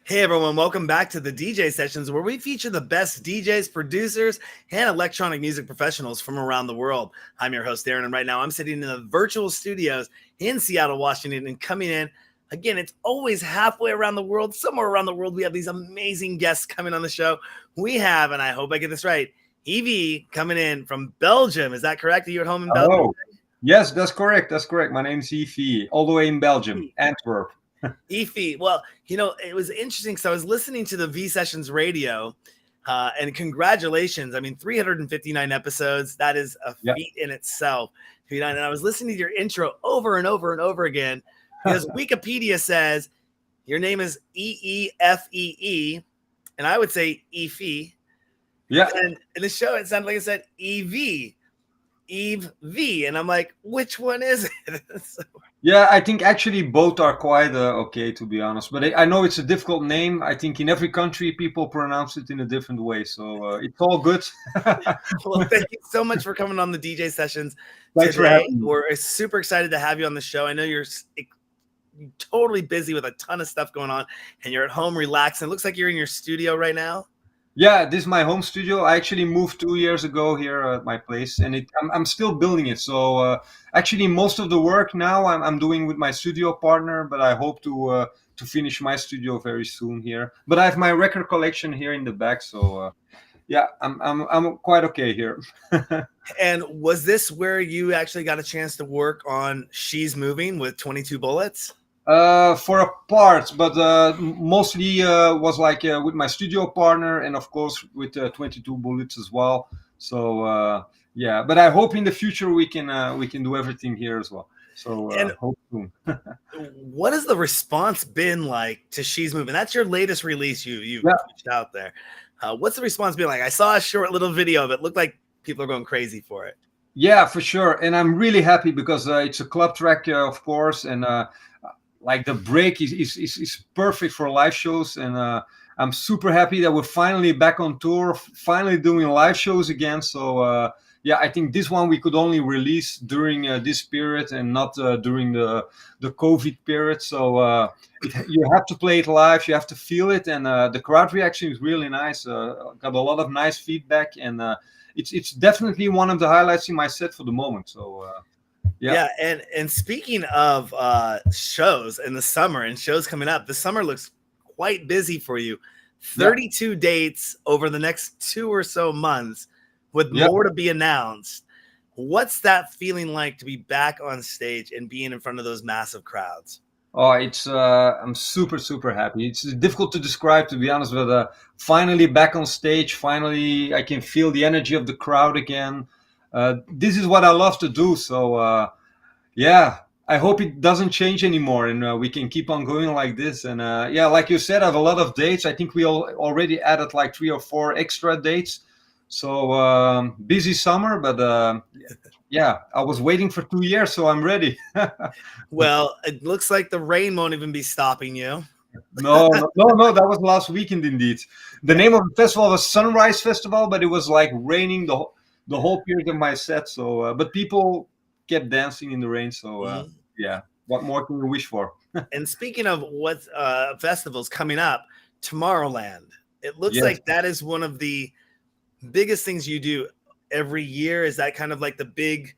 Hey everyone, welcome back to the DJ Sessions, where we feature the best DJs, producers, and electronic music professionals from around the world. I'm your host, Aaron, and right now I'm sitting in the virtual studios in Seattle, Washington, and coming in. Again, it's always halfway around the world. Somewhere around the world, we have these amazing guests coming on the show. We have, and I hope I get this right, Yves coming in from Belgium. Is that correct? Are you at home in Belgium? Hello. Yes, that's correct. That's correct. My name is Yves, all the way in Belgium, Antwerp. Yves, well, it was interesting because I was listening to the V Sessions radio, and congratulations. I mean, 359 episodes. That is a feat in itself. And I was listening to your intro over and over and over again because Wikipedia says your name is Eefee, and I would say Yves. Yeah. And in the show, it sounded like it said Yves V, and I'm like, which one is it? Yeah, I think actually both are quite okay, to be honest. But I know it's a difficult name. I think in every country people pronounce it in a different way. So it's all good. Well, thank you so much for coming on the DJ Sessions Thanks for today. having me. We're super excited to have you on the show. I know you're totally busy with a ton of stuff going on, and you're at home relaxing. It looks like you're in your studio right now. Yeah, this is my home studio. I actually moved 2 years ago here at my place, and I'm still building it. So actually, most of the work now I'm doing with my studio partner, but I hope to finish my studio very soon here. But I have my record collection here in the back, so yeah, I'm quite okay here. And was this where you actually got a chance to work on She's Moving with 22 Bullets? For a part, but mostly was like with my studio partner, and of course with 22 Bullets as well. So yeah, but I hope in the future we can do everything here as well. So hope soon. What has the response been like to She's Moving? That's your latest release you've pushed out there. What's the response been like? I saw a short little video of it. Looked like people are going crazy for it. Yeah, for sure, and I'm really happy because it's a club track, of course, and like the break is perfect for live shows, and I'm super happy that we're finally back on tour, finally doing live shows again. So yeah, I think this one we could only release during this period and not during the COVID period. So you have to play it live, you have to feel it, and the crowd reaction is really nice. Got a lot of nice feedback, and it's definitely one of the highlights in my set for the moment. So yeah, and speaking of shows in the summer and shows coming up, the summer looks quite busy for you. 32 dates over the next 2 or so months, with more to be announced. What's that feeling like to be back on stage and being in front of those massive crowds? Oh, it's I'm super happy. It's difficult to describe, to be honest, but finally back on stage. Finally, I can feel the energy of the crowd again. This is what I love to do. So yeah, I hope it doesn't change anymore, and we can keep on going like this. And yeah, like you said, I have a lot of dates. I think we already added like 3 or 4 extra dates. So busy summer, but yeah, I was waiting for 2 years, so I'm ready. Well, it looks like the rain won't even be stopping you. No, that was last weekend indeed. The name of the festival was Sunrise Festival, but it was like raining the whole period of my set. So, but people kept dancing in the rain. So, yeah, what more can you wish for? And speaking of what festivals coming up, Tomorrowland. It looks like that is one of the biggest things you do every year. Is that kind of like the big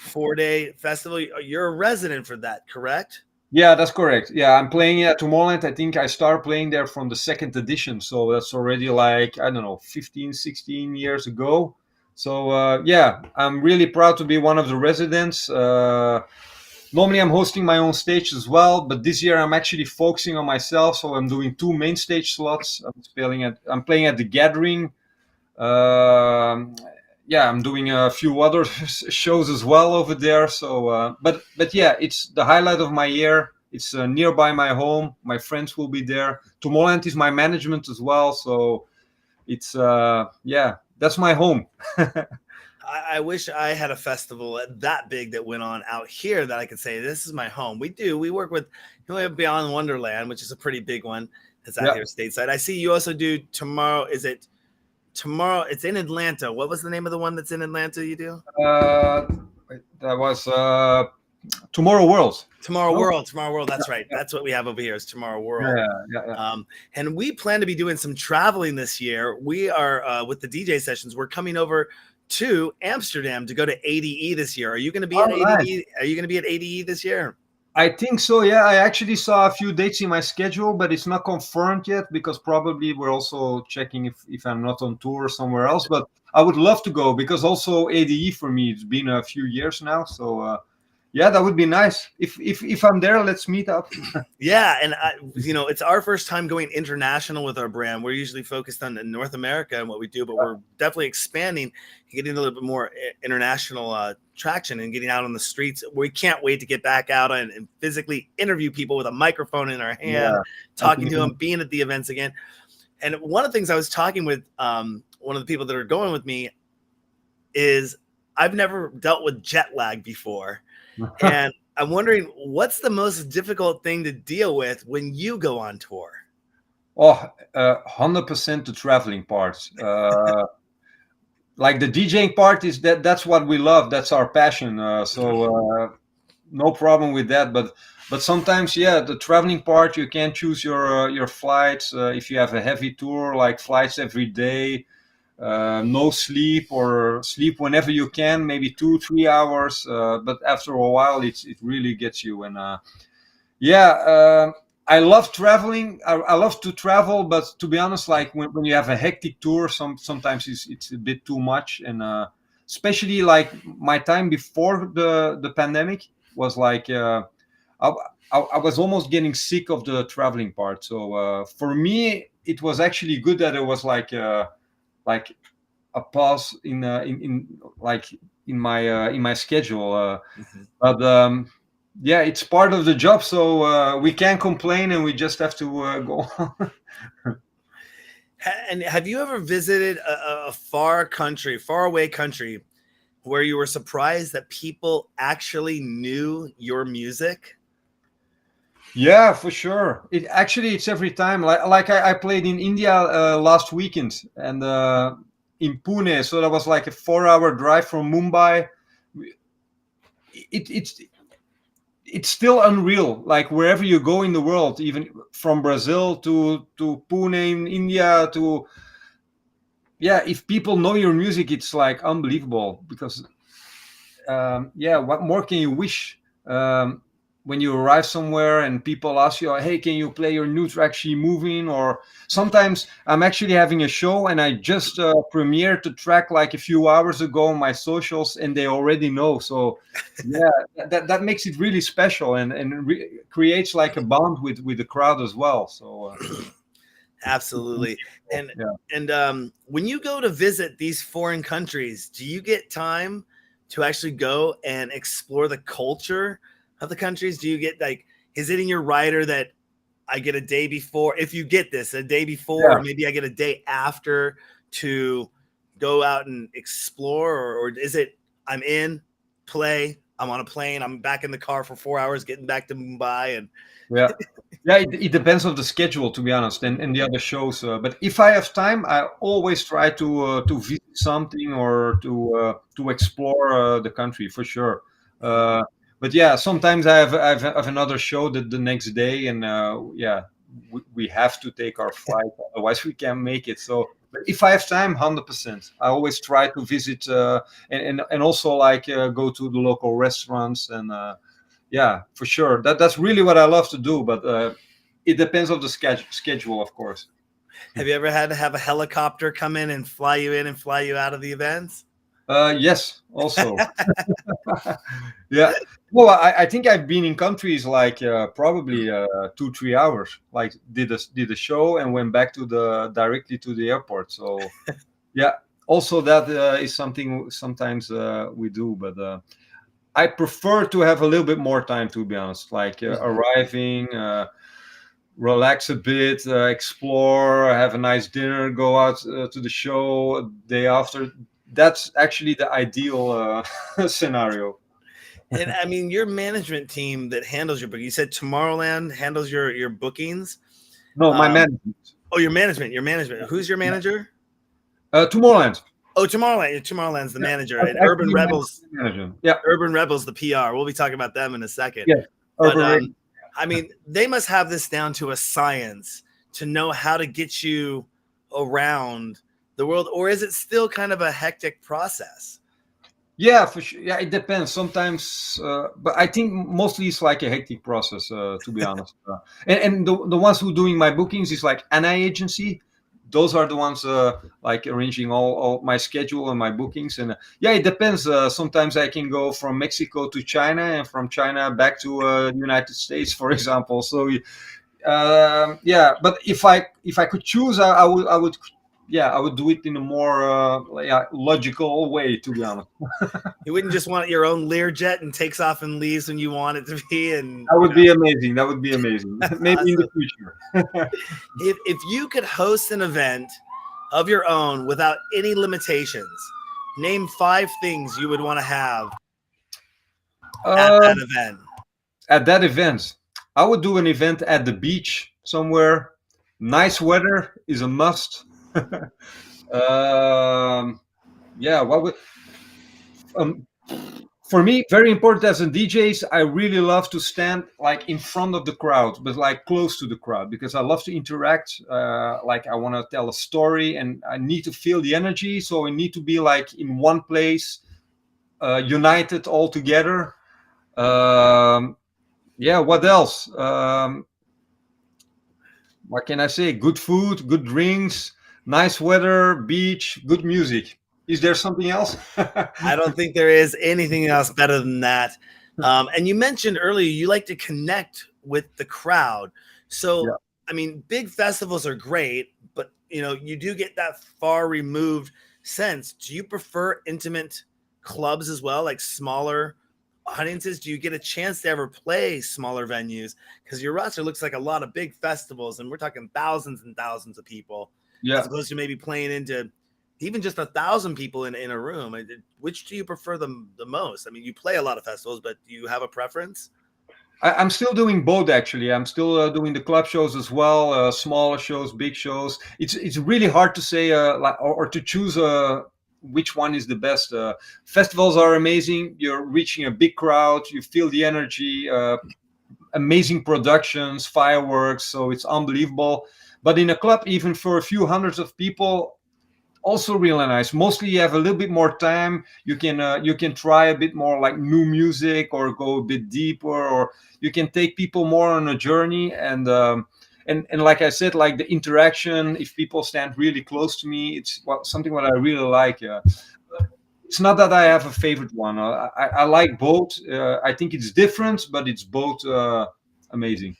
4-day festival? You're a resident for that, correct? Yeah, that's correct. Yeah, I'm playing at Tomorrowland. I think I started playing there from the 2nd edition. So that's already like, I don't know, 15, 16 years ago. So yeah, I'm really proud to be one of the residents. Normally I'm hosting my own stage as well, but this year I'm actually focusing on myself. So I'm doing 2 main stage slots. I'm playing at the Gathering. Yeah, I'm doing a few other shows as well over there. So, but yeah, it's the highlight of my year. It's nearby my home. My friends will be there. Tomorrowland is my management as well. So it's yeah, that's my home. I wish I had a festival that big that went on out here that I could say, this is my home. We work with, we have Beyond Wonderland, which is a pretty big one. That's out here stateside. I see you also do tomorrow. Is it tomorrow? It's in Atlanta. What was the name of the one that's in Atlanta you do? That was Tomorrow World. Tomorrow No? World, Tomorrow World. That's right. Yeah, That's what we have over here is Tomorrow yeah, World. yeah. And we plan to be doing some traveling this year. We are with the DJ sessions. We're coming over to Amsterdam to go to ADE this year. Are you going to be at Oh, nice. ADE? Are you going to be at ADE this year? I think so. Yeah, I actually saw a few dates in my schedule, but it's not confirmed yet because probably we're also checking if I'm not on tour somewhere else. But I would love to go because also ADE for me, it's been a few years now. So yeah, that would be nice. If I'm there, let's meet up. Yeah, and it's our first time going international with our brand. We're usually focused on North America and what we do, but we're definitely expanding, getting a little bit more international traction and getting out on the streets. We can't wait to get back out and physically interview people with a microphone in our hand, Yeah, talking to them, being at the events again. And one of the things I was talking with one of the people that are going with me is I've never dealt with jet lag before. And I'm wondering, what's the most difficult thing to deal with when you go on tour? Oh, 100% the traveling part. Like the DJing part is that's what we love. That's our passion. So no problem with that. But sometimes, yeah, the traveling part you can't choose your flights. If you have a heavy tour, like flights every day, no sleep or sleep whenever you can, maybe 2-3 hours. But after a while, it really gets you. And yeah, I love traveling. I love to travel, but to be honest, like when you have a hectic tour, sometimes it's a bit too much. And especially like my time before the pandemic was like I, I was almost getting sick of the traveling part. So for me, it was actually good that it was like a pause in like in my schedule. But yeah, it's part of the job, so we can't complain, and we just have to go on. And have you ever visited a far away country, where you were surprised that people actually knew your music? Yeah, for sure. It's every time. Like I played in India last weekend, and in Pune, so that was like a 4-hour drive from Mumbai. It's still unreal. Like wherever you go in the world, even from Brazil to Pune in India to yeah, if people know your music, it's like unbelievable because yeah, what more can you wish? When you arrive somewhere and people ask you, hey, can you play your new track, She Moving? Or sometimes I'm actually having a show and I just premiered the track like a few hours ago on my socials and they already know. So yeah, that makes it really special and creates like a bond with the crowd as well. So Absolutely. And yeah. when you go to visit these foreign countries, do you get time to actually go and explore the culture of the countries? Do you get like, is it in your rider that I get a day before, if you get this a day before, or maybe I get a day after to go out and explore, or is it I'm in, play, I'm on a plane, I'm back in the car for 4 hours getting back to Mumbai? And yeah, it depends on the schedule, to be honest, and the other shows. But if I have time, I always try to visit something or to explore the country for sure. But yeah, sometimes I have another show the next day, and yeah, we have to take our flight, otherwise we can't make it. So but if I have time, 100%, I always try to visit and also like go to the local restaurants and. Yeah, for sure. That's really what I love to do, but it depends on the schedule, of course. have you ever had to have a helicopter come in and fly you in and fly you out of the events? Yes, also. Yeah. Well, I think I've been in countries like probably 2-3 hours. Like did a show and went back directly to the airport. So yeah. Also, that is something sometimes we do, but. I prefer to have a little bit more time, to be honest. Like arriving, relax a bit, explore, have a nice dinner, go out to the show day after. That's actually the ideal scenario. And I mean, your management team that handles your book, you said Tomorrowland handles your bookings. No, my management. Oh, your management. Who's your manager? Tomorrowland. Oh, Tomorrowland's the manager, and Actually, manager. Yeah, Urban Rebels the PR. We'll be talking about them in a second. yeah. But Urban I mean, they must have this down to a science to know how to get you around the world, or is it still kind of a hectic process? Yeah, for sure. Yeah, it depends. Sometimes, but I think mostly it's like a hectic process, to be honest. And the ones who doing my bookings is like an agency. Those are the ones like arranging all my schedule and my bookings. And yeah, it depends. Sometimes I can go from Mexico to China and from China back to the United States, for example. So yeah, but if I could choose, I would yeah, I would do it in a more yeah, logical way, to be honest. You wouldn't just want your own Learjet and takes off and leaves when you want it to be. And That would be amazing. That would be amazing. Maybe in the awesome. future. If you could host an event of your own without any limitations, name 5 things you would want to have at Uh, that event. at that event, I would do an event at the beach somewhere. Nice weather is a must. Yeah, what would um, for me very important as a DJs? I really love to stand like in front of the crowd, but like close to the crowd because I love to interact. Like I want to tell a story, and I need to feel the energy. So I need to be like in one place, united all together. Yeah, what else? What can I say? Good food, good drinks, nice weather, beach, good music. Is there something else? I don't think there is anything else better than that. And you mentioned earlier you like to connect with the crowd. So, Yeah. I mean, big festivals are great, but you do get that far removed sense. Do you prefer intimate clubs as well, like smaller audiences? Do you get a chance to ever play smaller venues? Because your roster looks like a lot of big festivals, and we're talking thousands and thousands of people, as Yeah. opposed to maybe playing into even just 1,000 people in a room. Which do you prefer the most? I mean, you play a lot of festivals, but do you have a preference? I'm still doing both actually. I'm still doing the club shows as well, smaller shows, big shows. It's really hard to say like or to choose which one is the best. Festivals are amazing. You're reaching a big crowd. You feel the energy. Amazing productions, fireworks. So it's unbelievable. But in a club, even for a few hundreds of people, also really nice. Mostly you have a little bit more time. You can try a bit more like new music or go a bit deeper, or you can take people more on a journey. And like I said, like the interaction, if people stand really close to me, it's something what I really like. It's not that I have a favorite one. I like both. I think it's different, but it's both amazing.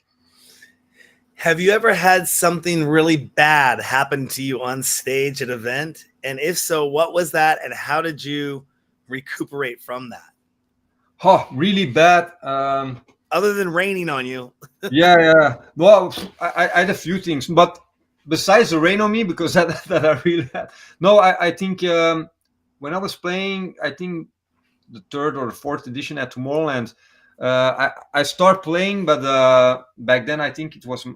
Have you ever had something really bad happen to you on stage at an event? And if so, what was that? And how did you recuperate from that? Oh, really bad. Other than raining on you. Yeah, yeah. Well, I had a few things, but besides the rain on me, because that I really had. No, I think when I was playing, I think the third or the fourth edition at Tomorrowland, I start playing, but back then I think it was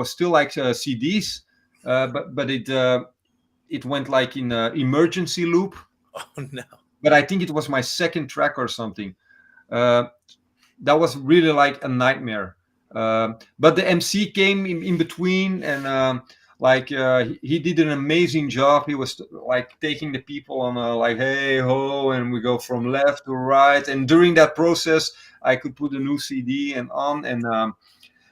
still like CDs, but it went like in emergency loop. Oh no. But I think it was my second track or something. Uh, that was really like a nightmare. But the MC came in between, and like he did an amazing job. He was like taking the people on like hey ho, and we go from left to right. And during that process, I could put a new CD and on. And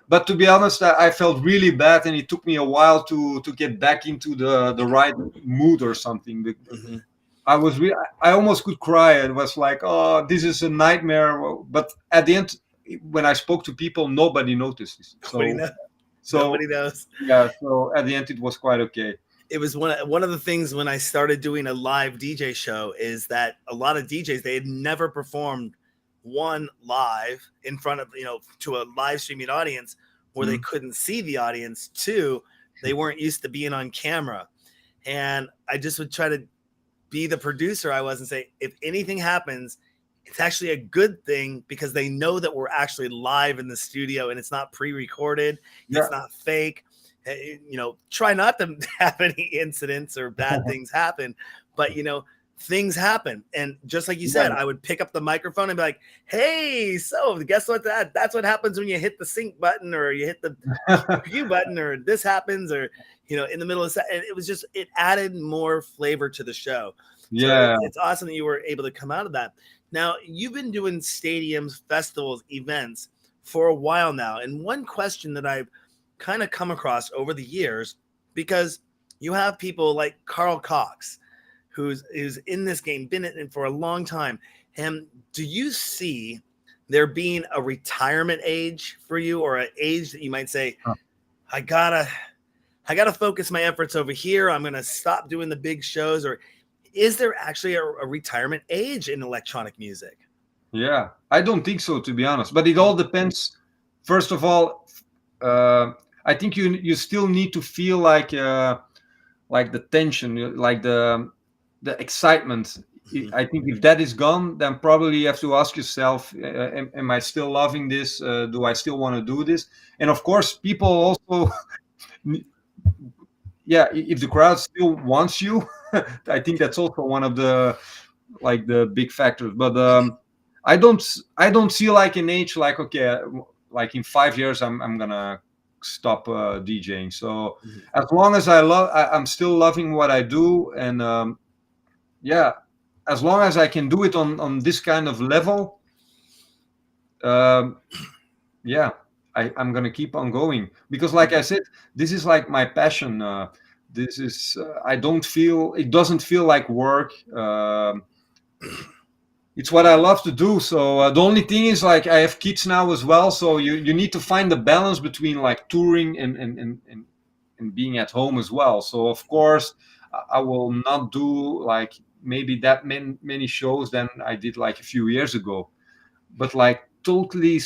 but to be honest, I felt really bad, and it took me a while to get back into the right mood or something. Mm-hmm. I almost could cry. It was like, oh, this is a nightmare. But at the end, when I spoke to people, nobody noticed. Nobody So, knows. so Nobody knows. yeah. So at the end, it was quite okay. It was one of the things when I started doing a live DJ show is that a lot of DJs, they had never performed one live in front of to a live streaming audience where they couldn't see the audience. Two, they weren't used to being on camera, and I just would try to be the producer I was and say, if anything happens, it's actually a good thing because they know that we're actually live in the studio and it's not pre-recorded. Yeah. It's not fake. Try not to have any incidents or bad things happen. but things happen. And just like you Yeah. said, I would pick up the microphone and be like, hey, so guess what? That's what happens when you hit the sync button or you hit the cue button or this happens or, in the middle of set. And it added more flavor to the show. So Yeah. it's awesome that you were able to come out of that. Now, you've been doing stadiums, festivals, events for a while now. And one question that I've kind of come across over the years, because you have people like Carl Cox, who's in this game, been in it for a long time. And do you see there being a retirement age for you, or an age that you might say, I gotta focus my efforts over here. I'm gonna stop doing the big shows, or is there actually a retirement age in electronic music? Yeah, I don't think so, to be honest. But it all depends. First of all, I think you still need to feel like the tension, like the excitement. I think if that is gone, then probably you have to ask yourself, am I still loving this? Do I still want to do this? And of course, people also, yeah, if the crowd still wants you, I think that's also one of the big factors. But I don't see like an age like, okay, like in 5 years I'm gonna stop DJing. So as long as I'm still loving what I do, and yeah, as long as I can do it on this kind of level, yeah, I'm gonna keep on going, because like I said, this is like my passion. This is it doesn't feel like work. It's what I love to do. So the only thing is, like, I have kids now as well, so you need to find the balance between like touring and being at home as well. So of course I will not do like maybe that many shows than I did like a few years ago, but like totally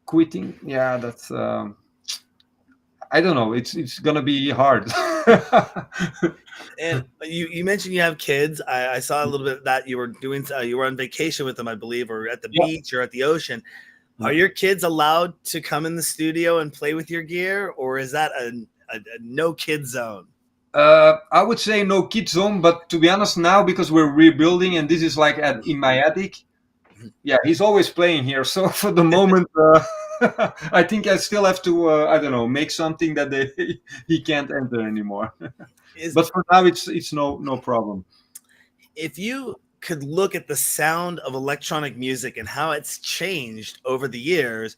quitting, yeah, that's I don't know, it's gonna be hard. And you mentioned you have kids. I saw a little bit of that you were doing. You were on vacation with them, I believe, or at the Yeah. beach or at the ocean. Yeah. Are your kids allowed to come in the studio and play with your gear, or is that a no kid zone? I would say no kid zone, but to be honest, now because we're rebuilding and this is like in my attic, yeah, he's always playing here. So for the moment, I think I still have to, I don't know, make something that he can't enter anymore. But for now, it's no problem. If you could look at the sound of electronic music and how it's changed over the years,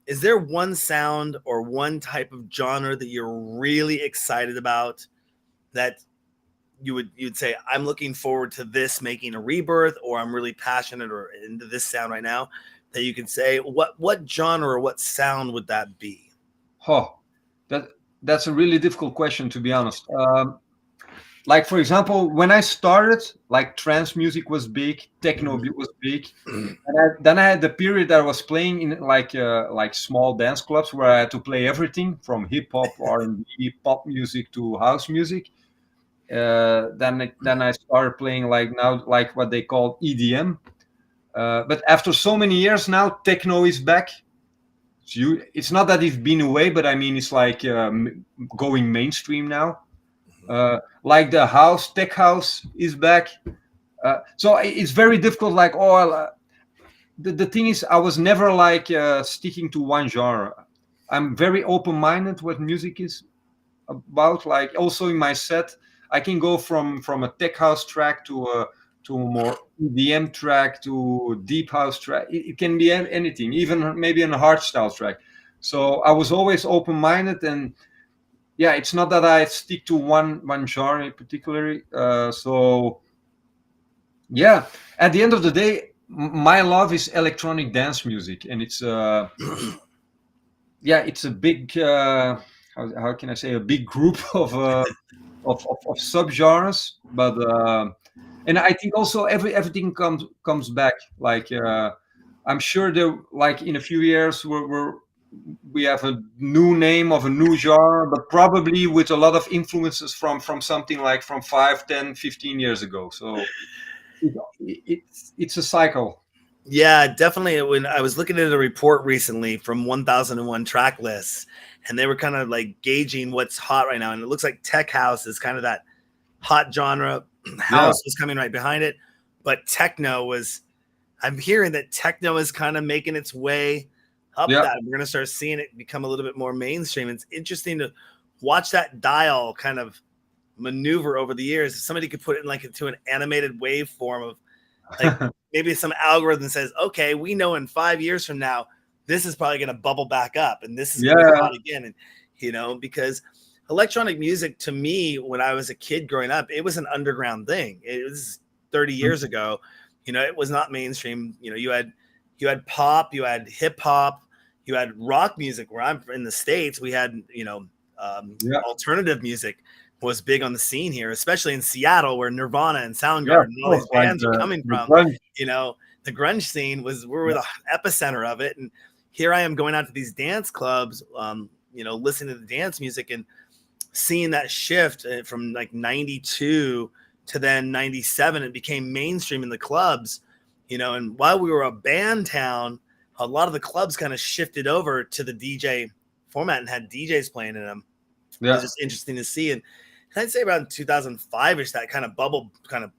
is there one sound or one type of genre that you're really excited about, that you'd say, I'm looking forward to this making a rebirth, or I'm really passionate or into this sound right now, that you can say, what genre or what sound would that be? Oh, that's a really difficult question, to be honest. Like, for example, when I started, like, trance music was big, techno was big, and then I had the period that I was playing in like small dance clubs where I had to play everything from hip hop, R&B, pop music to house music. Then I started playing like now, like what they call EDM. But after so many years now, techno is back. It's not that it's been away, but I mean it's like going mainstream now. Like the tech house is back. So it's very difficult. Like, the thing is, I was never like sticking to one genre. I'm very open-minded what music is about. Like, also in my set, I can go from a tech house track to a more EDM track to a deep house track. It can be anything, even maybe a hardstyle track. So I was always open-minded, and yeah, it's not that I stick to one genre particularly. So yeah, at the end of the day, my love is electronic dance music, and it's yeah, it's a big how can I say, a big group of subgenres, but and I think also everything comes back. Like, I'm sure there, like, in a few years we have a new name of a new genre, but probably with a lot of influences from something like from 5, 10, 15 years ago. So it's a cycle. Yeah, definitely. When I was looking at a report recently from 1001 track lists, and they were kind of like gauging what's hot right now, and it looks like tech house is kind of that hot genre. Yeah. House was coming right behind it, but techno was. I'm hearing that techno is kind of making its way up. Yeah. That we're going to start seeing it become a little bit more mainstream. It's interesting to watch that dial kind of maneuver over the years. If somebody could put it in like into an animated waveform of like maybe some algorithm says, okay, we know in 5 years from now, this is probably going to bubble back up and this is going to go out again. And, you know, because electronic music to me, when I was a kid growing up, it was an underground thing. It was 30 years ago. You know, it was not mainstream. You know, you had pop, you had hip hop, you had rock music. Where I'm in the States, we had, you know, alternative music was big on the scene here, especially in Seattle, where Nirvana and Soundgarden and all these bands are coming from. You know, the grunge scene we're the epicenter of it. And here I am going out to these dance clubs, you know, listening to the dance music and seeing that shift from like 92 to then 97. It became mainstream in the clubs, you know, and while we were a band town, a lot of the clubs kind of shifted over to the DJ format and had DJs playing in them. It was just interesting to see. And I'd say around 2005-ish, that kind of bubble kind of,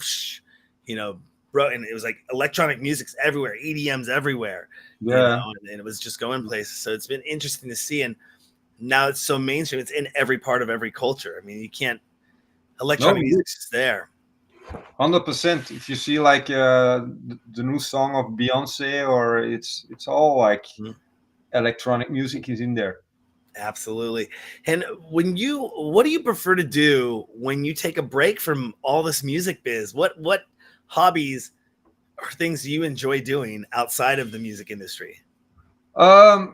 you know, bro, and it was like electronic music's everywhere, EDM's everywhere, you know, and it was just going places. So it's been interesting to see. And now it's so mainstream. It's in every part of every culture. I mean, you can't, electronic music's there. 100%. If you see like the new song of Beyonce, or it's all like electronic music is in there. Absolutely. And what do you prefer to do when you take a break from all this music biz? What hobbies or things do you enjoy doing outside of the music industry? I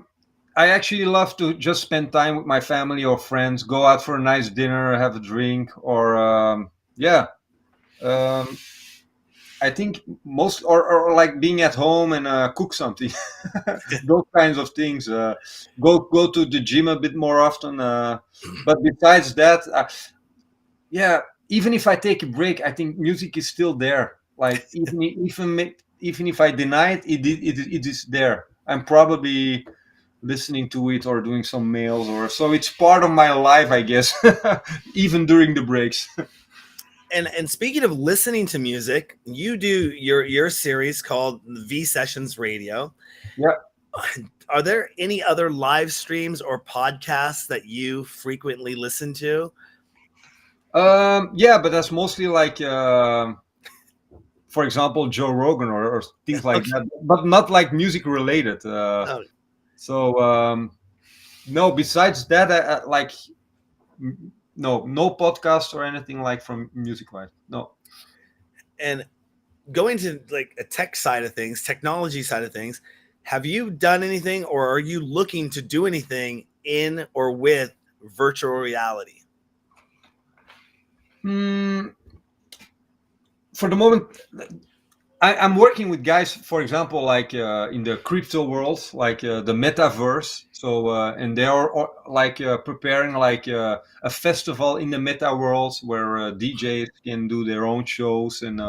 actually love to just spend time with my family or friends, go out for a nice dinner, have a drink, or I think most or like being at home and cook something, those kinds of things. Go to the gym a bit more often. But besides that, even if I take a break, I think music is still there. Like even if I deny it, it is there. I'm probably listening to it or doing some mails, or so it's part of my life, I guess, even during the breaks. And speaking of listening to music, you do your series called V Sessions Radio. Yeah. Are there any other live streams or podcasts that you frequently listen to? But that's mostly like for example, Joe Rogan or things like that, but not like music related. So no, besides that, like no podcast or anything like from music wise. No. And going to like a tech side of things, technology side of things, have you done anything or are you looking to do anything in or with virtual reality? For the moment, I'm working with guys, for example, like in the crypto world, like the metaverse. So and they are like preparing like a festival in the meta world where DJs can do their own shows and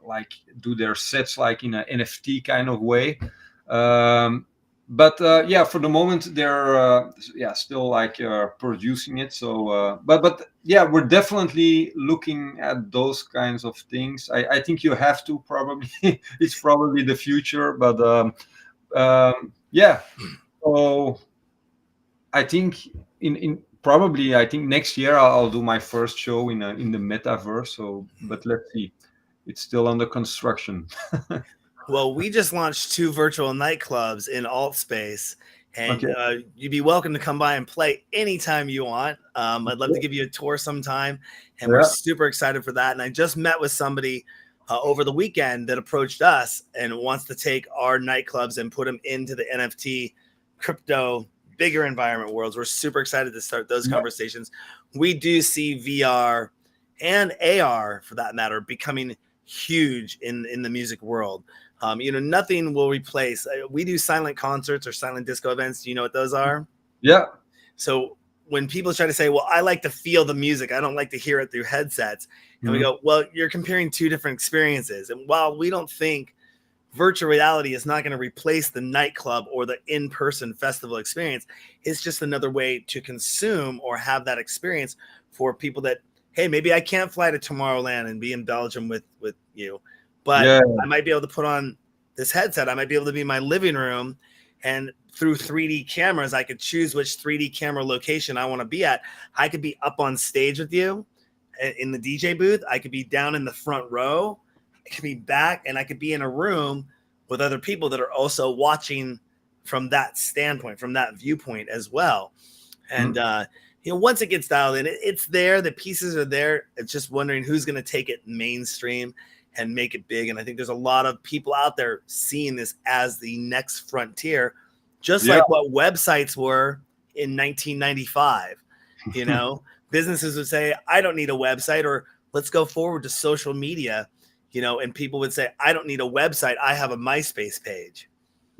like do their sets like in an NFT kind of way. But for the moment they're still like producing it. So but we're definitely looking at those kinds of things. I think you have to probably it's probably the future, but so I think in probably I think next year I'll do my first show in the metaverse. So but let's see, it's still under construction. Well, we just launched 2 virtual nightclubs in alt space, and you'd be welcome to come by and play anytime you want. I'd love to give you a tour sometime, and we're super excited for that. And I just met with somebody over the weekend that approached us and wants to take our nightclubs and put them into the NFT crypto bigger environment worlds. We're super excited to start those conversations. We do see VR and AR, for that matter, becoming huge in the music world. You know, nothing will replace. We do silent concerts or silent disco events. Do you know what those are? Yeah. So when people try to say, well, I like to feel the music, I don't like to hear it through headsets. And we go, well, you're comparing 2 different experiences. And while we don't think virtual reality is not going to replace the nightclub or the in-person festival experience, it's just another way to consume or have that experience for people that, hey, maybe I can't fly to Tomorrowland and be in Belgium with you, but Yeah. I might be able to put on this headset. I might be able to be in my living room, and through 3D cameras, I could choose which 3D camera location I want to be at. I could be up on stage with you in the DJ booth. I could be down in the front row. I could be back, and I could be in a room with other people that are also watching from that standpoint, from that viewpoint as well. And once it gets dialed in, it's there. The pieces are there. It's just wondering who's going to take it mainstream and make it big. And I think there's a lot of people out there seeing this as the next frontier, just like what websites were in 1995. Businesses would say, I don't need a website, or let's go forward to social media, and people would say, I don't need a website. I have a MySpace page.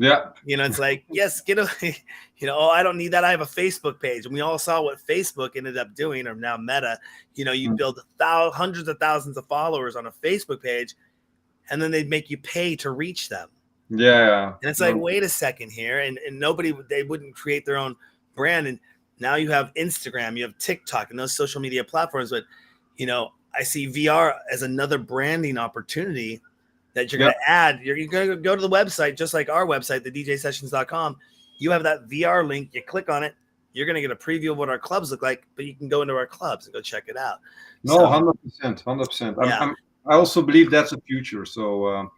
Yeah. It's like, yes, oh, I don't need that. I have a Facebook page. And we all saw what Facebook ended up doing, or now Meta. You build hundreds of thousands of followers on a Facebook page, and then they'd make you pay to reach them. Yeah. And it's like, wait a second here. And they wouldn't create their own brand. And now you have Instagram, you have TikTok, and those social media platforms. But, I see VR as another branding opportunity that you're going to add. You're going to go to the website, just like our website, the DJsessions.com. You have that VR link. You click on it. You're going to get a preview of what our clubs look like, but you can go into our clubs and go check it out. No, 100%. I also believe that's the future. So,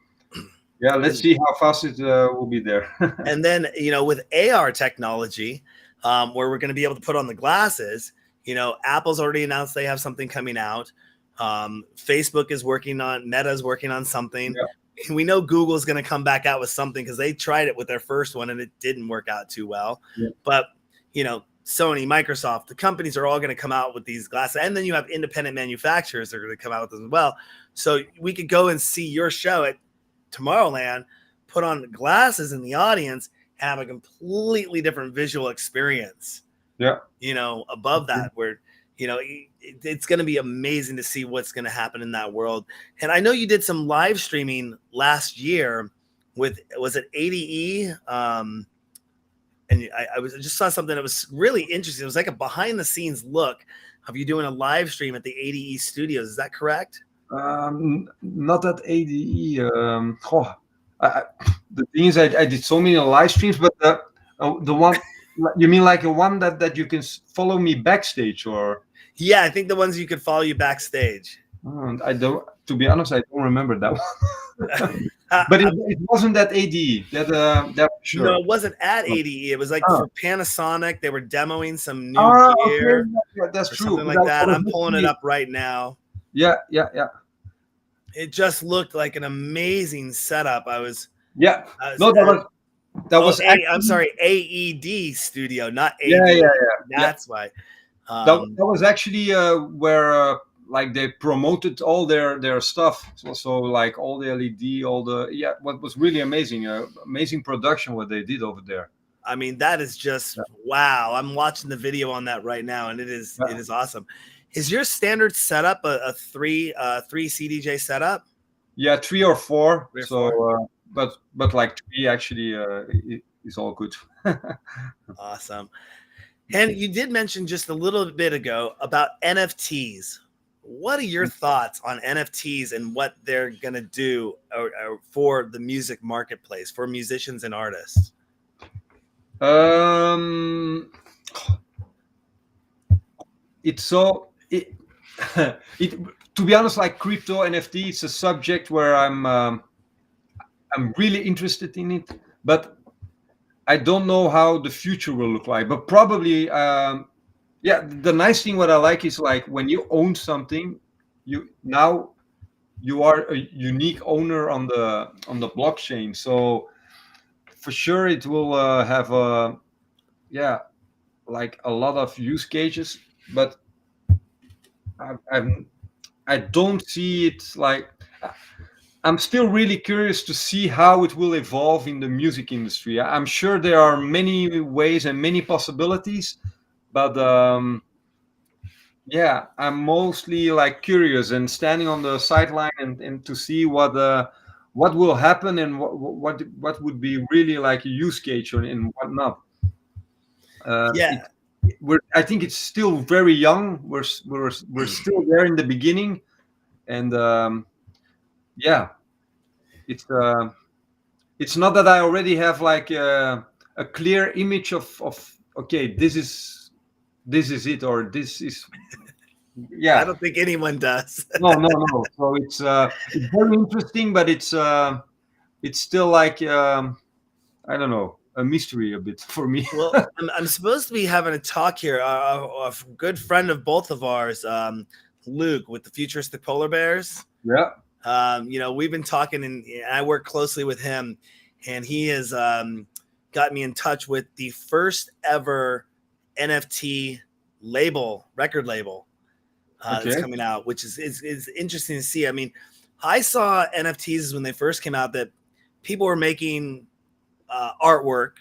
let's see how fast it will be there. And then, with AR technology, where we're going to be able to put on the glasses, Apple's already announced they have something coming out. Facebook is working on, Meta's working on something. Yeah. We know Google's going to come back out with something because they tried it with their first one and it didn't work out too well. Yeah. But, Sony, Microsoft, the companies are all going to come out with these glasses. And then you have independent manufacturers that are going to come out with them as well. So we could go and see your show at Tomorrowland, put on glasses in the audience, have a completely different visual experience. Yeah. Above that, where, it's going to be amazing to see what's going to happen in that world. And I know you did some live streaming last year with, was it ADE? And I just saw something that was really interesting. It was like a behind the scenes look of you doing a live stream at the ADE studios. Is that correct? Not at ADE. The thing is, I did so many live streams, but the one, you mean like a one that you can follow me backstage, or? Yeah, I think the ones you could follow you backstage. I don't. To be honest, I don't remember that one. But it wasn't at ADE. That sure. No, it wasn't at ADE. It was like for Panasonic. They were demoing some new gear. Okay. That's true. Something like that. I'm pulling it up right now. Yeah. It just looked like an amazing setup. That was. I'm sorry, AED Studio, not AD. Yeah. That's why. That was actually where like they promoted all their stuff. So like all the LED, what was really amazing. Amazing production what they did over there. I mean, that is just wow. I'm watching the video on that right now, and it is awesome. Is your standard setup a three CDJ setup? Yeah, 3 or 4. But like 3 actually is all good. Awesome. And you did mention just a little bit ago about NFTs. What are your thoughts on NFTs and what they're going to do for the music marketplace, for musicians and artists? To be honest, like crypto NFT, it's a subject where I'm really interested in it, but I don't know how the future will look like. But probably, the nice thing what I like is like when you own something, you are a unique owner on the blockchain. So for sure, it will have like a lot of use cases, but I don't see it like. I'm still really curious to see how it will evolve in the music industry. I'm sure there are many ways and many possibilities, but I'm mostly like curious and standing on the sideline and to see what will happen and what would be really like a use case and what not. I think it's still very young. We're still there in the beginning, and yeah, it's not that I already have like a clear image of okay, this is it, or this is, I yeah. don't think anyone does. No, no, no. So it's very interesting, but it's still like I don't know, a mystery a bit for me. Well, I'm supposed to be having a talk here. A good friend of both of ours, Luke, with the Futuristic Polar Bears. Yeah. We've been talking, and I work closely with him, and he has got me in touch with the first ever NFT record label that's Okay. coming out, which is interesting to see. I mean, I saw NFTs when they first came out that people were making artwork,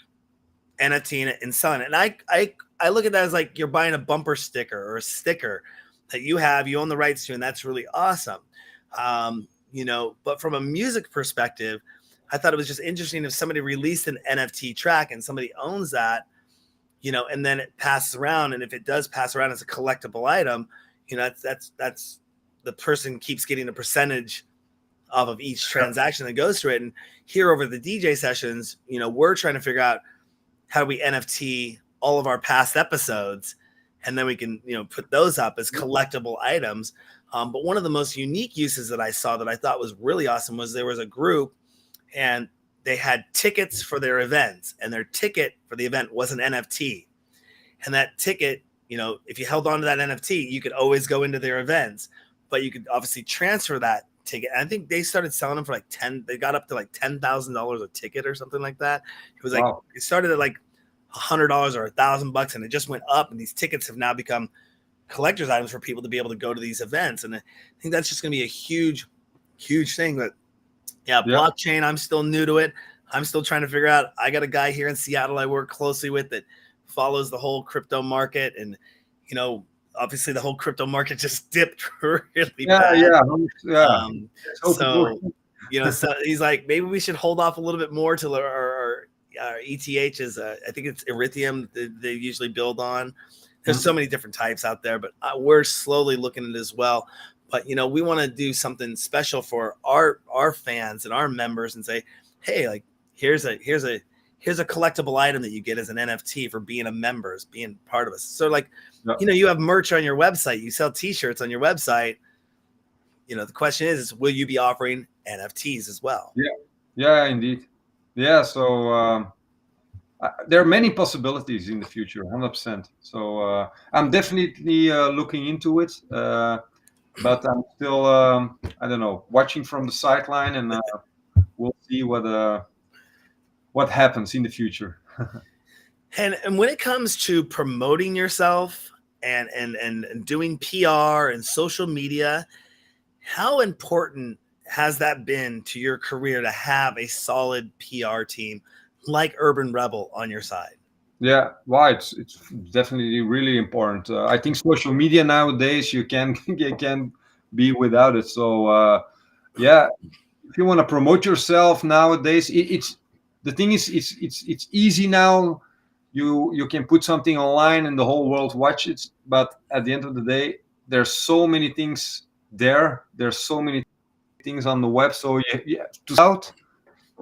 NFT, and selling it. And I look at that as like you're buying a bumper sticker or a sticker that you own the rights to, and that's really awesome. But from a music perspective, I thought it was just interesting if somebody released an NFT track and somebody owns that, and then it passes around. And if it does pass around as a collectible item, that's the person keeps getting a percentage off of each transaction that goes through it. And here over the DJ sessions, we're trying to figure out how do we NFT all of our past episodes, and then we can, put those up as collectible items. But one of the most unique uses that I saw that I thought was really awesome was there was a group, and they had tickets for their events, and their ticket for the event was an NFT. And that ticket, if you held on to that NFT, you could always go into their events, but you could obviously transfer that ticket. And I think they started selling them for they got up to like $10,000 a ticket or something like that. It was like, wow. It started at like $100 or $1,000, and it just went up. And these tickets have now become collector's items for people to be able to go to these events. And I think that's just going to be a huge, huge thing. But yeah, blockchain, I'm still new to it. I'm still trying to figure out. I got a guy here in Seattle I work closely with that follows the whole crypto market. And, obviously the whole crypto market just dipped really bad. So he's like, maybe we should hold off a little bit more till our ETH is, I think it's Ethereum they usually build on. There's so many different types out there, but we're slowly looking at it as well. But, we want to do something special for our fans and our members and say, hey, like, here's a collectible item that you get as an NFT for being a member, as being part of us. So like, you have merch on your website, you sell t-shirts on your website. The question is will you be offering NFTs as well? Yeah, indeed. Yeah. So, there are many possibilities in the future, 100%. So I'm definitely looking into it, but I'm still, I don't know, watching from the sideline, and we'll see what happens in the future. And when it comes to promoting yourself and doing PR and social media, how important has that been to your career to have a solid PR team like Urban Rebel on your side? Yeah, well, it's definitely really important. I think social media nowadays you can be without it. So yeah, if you want to promote yourself nowadays, it's the thing is it's easy now. You can put something online and the whole world watch it. But at the end of the day, there's so many things there. There's so many things on the web. So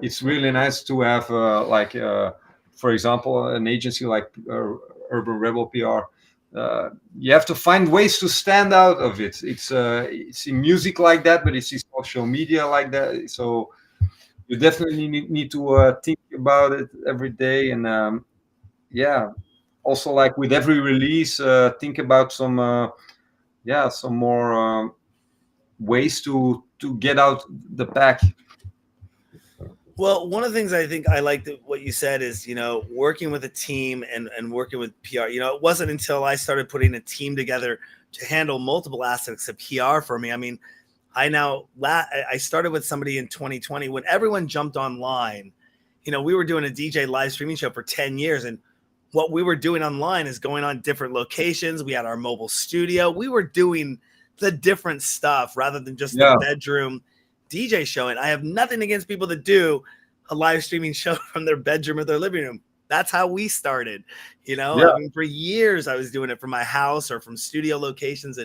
it's really nice to have for example, an agency like Urban Rebel PR. You have to find ways to stand out of it. It's in music like that, but it's in social media like that. So you definitely need to think about it every day. And also like with every release, think about some more ways to get out the pack. Well, one of the things I think I liked what you said is, working with a team and working with PR. It wasn't until I started putting a team together to handle multiple aspects of PR for me. I mean, I started with somebody in 2020 when everyone jumped online. We were doing a DJ live streaming show for 10 years. And what we were doing online is going on different locations. We had our mobile studio. We were doing the different stuff rather than just the bedroom DJ show. And I have nothing against people that do a live streaming show from their bedroom or their living room. That's how we started. Yeah. I mean, for years I was doing it from my house or from studio locations.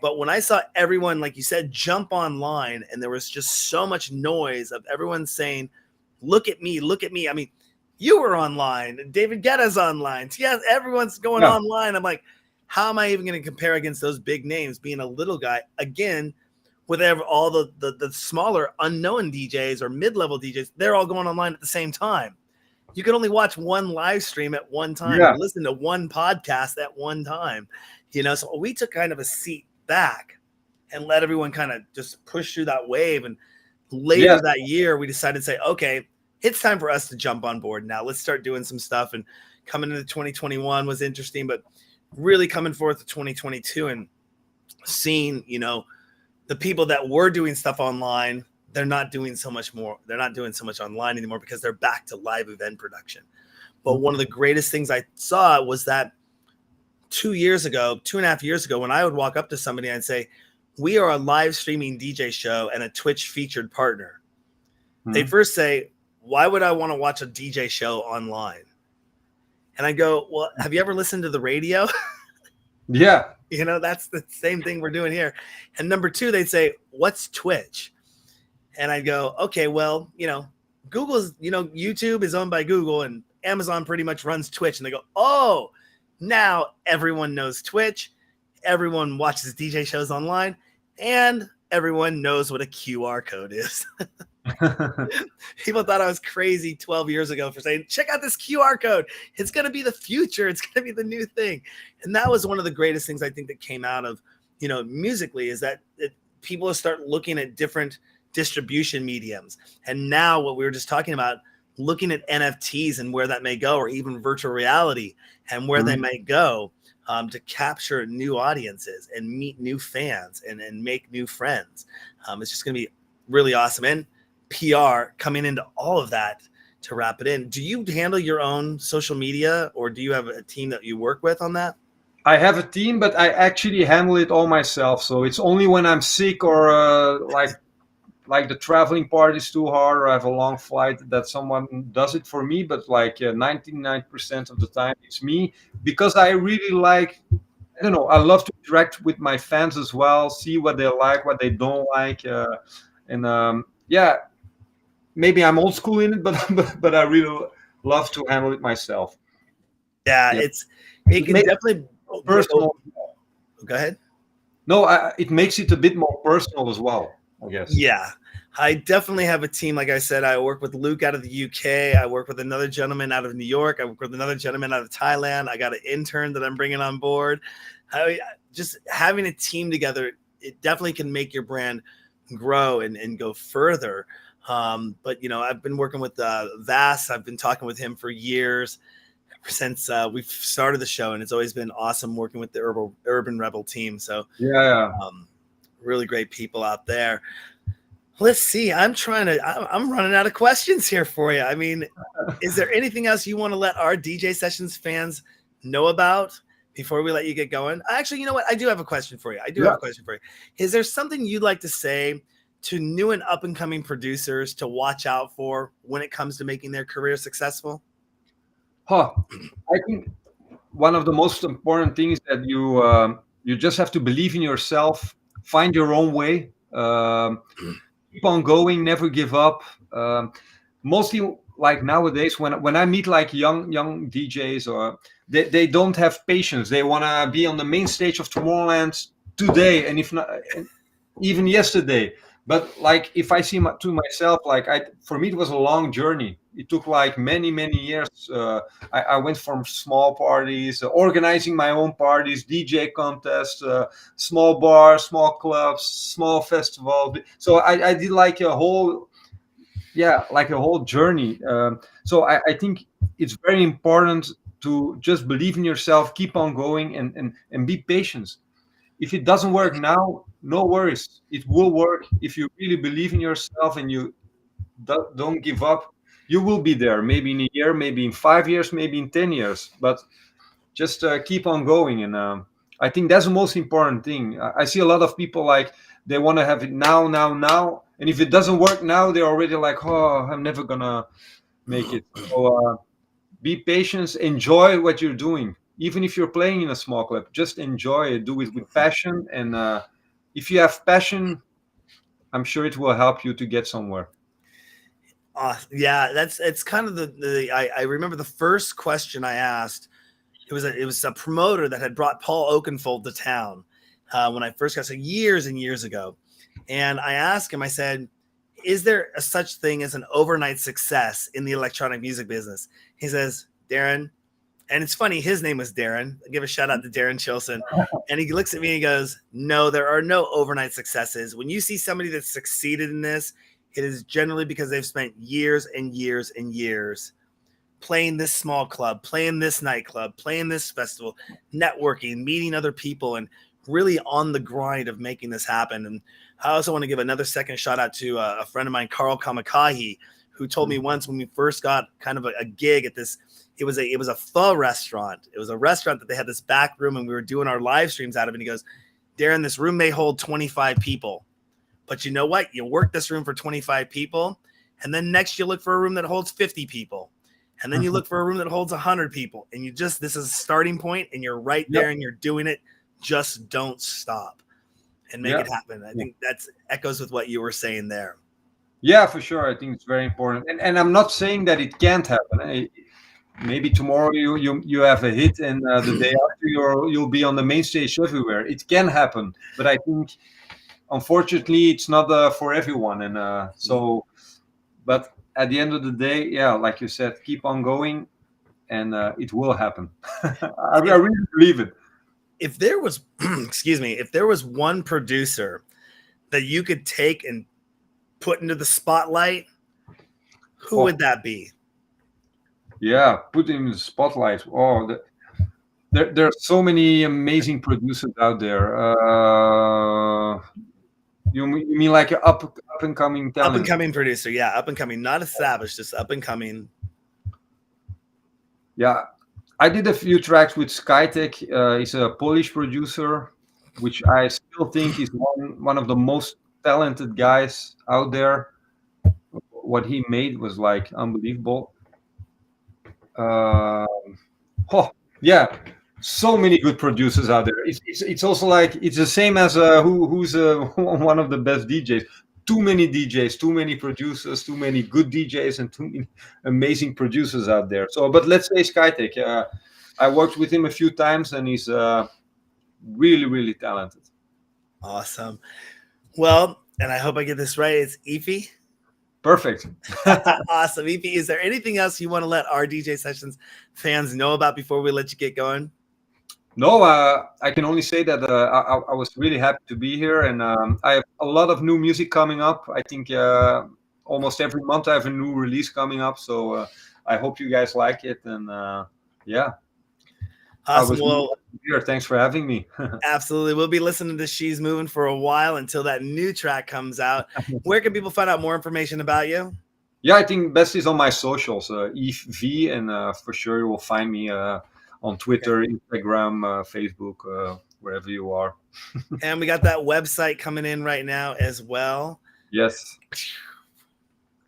But when I saw everyone, like you said, jump online, and there was just so much noise of everyone saying, look at me, look at me. I mean, you were online, David Guetta's online. Yeah, everyone's going Yeah. online. I'm like, how am I even going to compare against those big names being a little guy? Again, with all the smaller unknown DJs or mid-level DJs, they're all going online at the same time. You can only watch one live stream at one time Yeah. or listen to one podcast at one time. So we took kind of a seat back and let everyone kind of just push through that wave. And later Yes. that year, we decided to say, okay, it's time for us to jump on board now. Let's start doing some stuff. And coming into 2021 was interesting, but really coming forth to 2022 and seeing, the people that were doing stuff online, they're not doing so much more. They're not doing so much online anymore because they're back to live event production. But one of the greatest things I saw was that 2.5 years ago, when I would walk up to somebody and say, we are a live streaming DJ show and a Twitch featured partner. They first say, why would I want to watch a DJ show online? And I go, well, have you ever listened to the radio? Yeah. That's the same thing we're doing here. And number two, they'd say, what's Twitch? And I go, okay, well, Google's, YouTube is owned by Google and Amazon pretty much runs Twitch. And they go, oh, now everyone knows Twitch. Everyone watches DJ shows online and everyone knows what a QR code is. People thought I was crazy 12 years ago for saying, check out this QR code. It's going to be the future. It's going to be the new thing. And that was one of the greatest things I think that came out of, musically, is that people start looking at different distribution mediums. And now what we were just talking about, looking at NFTs and where that may go, or even virtual reality and where they might go to capture new audiences and meet new fans and make new friends. It's just going to be really awesome. And PR coming into all of that to wrap it in. Do you handle your own social media, or do you have a team that you work with on that? I have a team, but I actually handle it all myself. So it's only when I'm sick or like the traveling part is too hard or I have a long flight that someone does it for me. But 99% of the time it's me, because I really like, I don't know, I love to interact with my fans as well, see what they like, what they don't like. Maybe I'm old school in it, but I really love to handle it myself. Yeah. It can definitely personal. Go ahead. No, it makes it a bit more personal as well, I guess. Yeah, I definitely have a team. Like I said, I work with Luke out of the UK. I work with another gentleman out of New York. I work with another gentleman out of Thailand. I got an intern that I'm bringing on board. Just having a team together, it definitely can make your brand grow and go further. But I've been working with Vass. I've been talking with him for years, since we've started the show, and it's always been awesome working with the Urban Rebel team. So really great people out there. Let's see. I'm running out of questions here for you. I mean, is there anything else you want to let our DJ Sessions fans know about before we let you get going? Actually, you know what? I do have a question for you. Is there something you'd like to say to new and up and coming producers to watch out for when it comes to making their career successful? I think one of the most important things that you just have to believe in yourself, find your own way, keep on going, never give up. Mostly like nowadays, when I meet like young DJs, or they don't have patience. They want to be on the main stage of Tomorrowland today, and if not, even yesterday. But if I see to myself, for me, it was a long journey. It took many years. I went from small parties, organizing my own parties, DJ contests, small bars, small clubs, small festivals. So I did a whole journey. So I think it's very important to just believe in yourself, keep on going, and be patient. If it doesn't work now, no worries. It will work. If you really believe in yourself and you don't give up, you will be there. Maybe in a year, maybe in 5 years, maybe in 10 years. But just keep on going. And I think that's the most important thing. I see a lot of people they want to have it now. And if it doesn't work now, they're already oh, I'm never going to make it. So be patient, enjoy what you're doing. Even if you're playing in a small club, just enjoy it, do it with passion. And if you have passion, I'm sure it will help you to get somewhere. Yeah, it's kind of I remember the first question I asked. It was a promoter that had brought Paul Oakenfold to town when I first got, so years and years ago. And I asked him, I said, is there a such thing as an overnight success in the electronic music business? He says, Darren, and it's funny, his name was Darren. I'll give a shout out to Darren Chilson. And he looks at me and he goes, no, there are no overnight successes. When you see somebody that's succeeded in this, it is generally because they've spent years and years and years playing this small club, playing this nightclub, playing this festival, networking, meeting other people, and really on the grind of making this happen. And I also want to give another second shout out to a friend of mine, Carl Kamikahi, who told me once when we first got kind of a gig at this, it was a pho restaurant. It was a restaurant that they had this back room and we were doing our live streams out of it. And he goes, Darren, this room may hold 25 people, but you know what? You work this room for 25 people. And then next you look for a room that holds 50 people. And then you look for a room that holds 100 people. And this is a starting point and you're right there and you're doing it. Just don't stop and make it happen. I think that's echoes with what you were saying there. Yeah, for sure. I think it's very important. And I'm not saying that it can't happen. Maybe tomorrow you have a hit and the day after you'll be on the main stage everywhere. It can happen. But I think, unfortunately, it's not for everyone. And but at the end of the day, like you said, keep on going and it will happen. I really believe it. If there was, if there was one producer that you could take and put into the spotlight, who would that be? Yeah, put in the spotlight. There are so many amazing producers out there. You mean like an up and coming talent? Up and coming producer, yeah, up and coming, not established, just up and coming. Yeah, I did a few tracks with Skytech. He's a Polish producer, which I still think is one of the most talented guys out there. What he made was like unbelievable. So many good producers out there. It's also like it's the same as who's one of the best DJs. Too many DJs, too many producers, too many good DJs, and too many amazing producers out there. So, but let's say Skytech. I worked with him a few times, and he's really, really talented. Awesome. Well, and I hope I get this right. It's Yves. Perfect. Awesome. Yves, is there anything else you want to let our DJ Sessions fans know about before we let you get going? No, I can only say that I was really happy to be here, and I have a lot of new music coming up. I think almost every month I have a new release coming up, so I hope you guys like it, and yeah. Awesome. Well, here. Thanks for having me. Absolutely. We'll be listening to She's Moving for a while until that new track comes out. Where can people find out more information about you? Yeah, I think best is on my socials, Yves V, and for sure you will find me on Twitter, Instagram, Facebook, wherever you are. And we got that website coming in right now as well. Yes.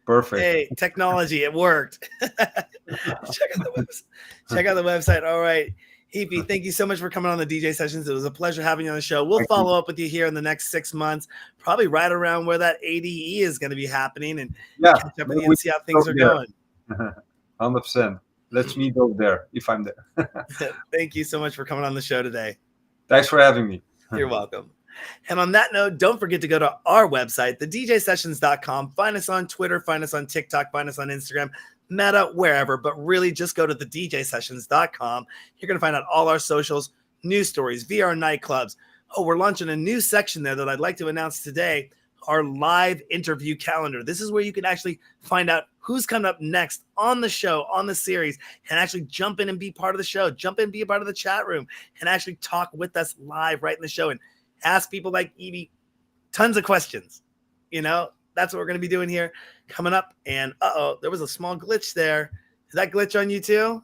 Perfect. Hey, technology, it worked. Check out the website. All right. Yves, thank you so much for coming on the DJ Sessions. It was a pleasure having you on the show. We'll follow up with you here in the next 6 months, probably right around where that ADE is going to be happening, and catch up with you and see how things are going. 100%. Let's meet over there if I'm there. Thank you so much for coming on the show today. Thanks for having me. You're welcome. And on that note, don't forget to go to our website, thedjsessions.com. Find us on Twitter, find us on TikTok, find us on Instagram, Meta, wherever, but really just go to thedjsessions.com. You're going to find out all our socials, news stories, VR nightclubs. Oh, we're launching a new section there that I'd like to announce today, our live interview calendar. This is where you can actually find out who's coming up next on the show, on the series, and actually jump in and be part of the show, jump in, be a part of the chat room, and actually talk with us live right in the show and ask people like Yves tons of questions. You know, that's what we're going to be doing here coming up. And there was a small glitch there. Is that glitch on you too?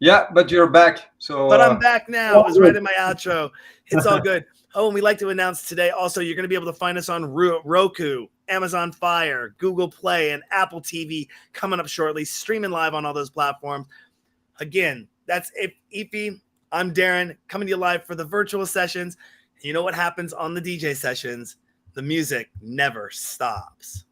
Yeah, but you're back. But I'm back now. It was right in my outro. It's all good. Oh, and we'd like to announce today also, you're going to be able to find us on Roku, Amazon Fire, Google Play, and Apple TV coming up shortly, streaming live on all those platforms. Again, that's Yves. I'm Darren, coming to you live for the virtual sessions. You know what happens on the DJ sessions? The music never stops.